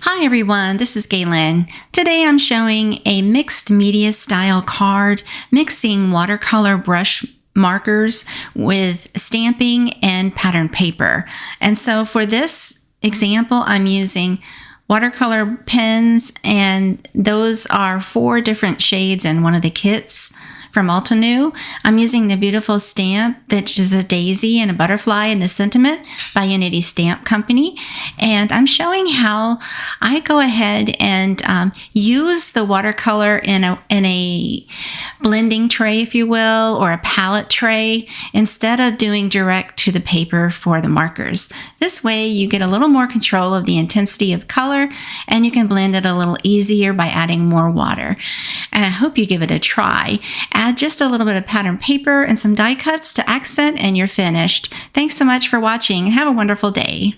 Hi everyone, this is Galen. Today I'm showing a mixed media style card, mixing watercolor brush markers with stamping and pattern paper. And so for this example, I'm using watercolor pens, and those are 4 different shades in one of the kits from Altenew. I'm using the beautiful stamp that is a daisy and a butterfly in the sentiment by Unity Stamp Company. And I'm showing how I go ahead and use the watercolor in a blending tray, if you will, or a palette tray, instead of doing direct to the paper for the markers. This way you get a little more control of the intensity of color, and you can blend it a little easier by adding more water. And I hope you give it a try. Add just a little bit of pattern paper and some die cuts to accent, and you're finished. Thanks so much for watching. Have a wonderful day.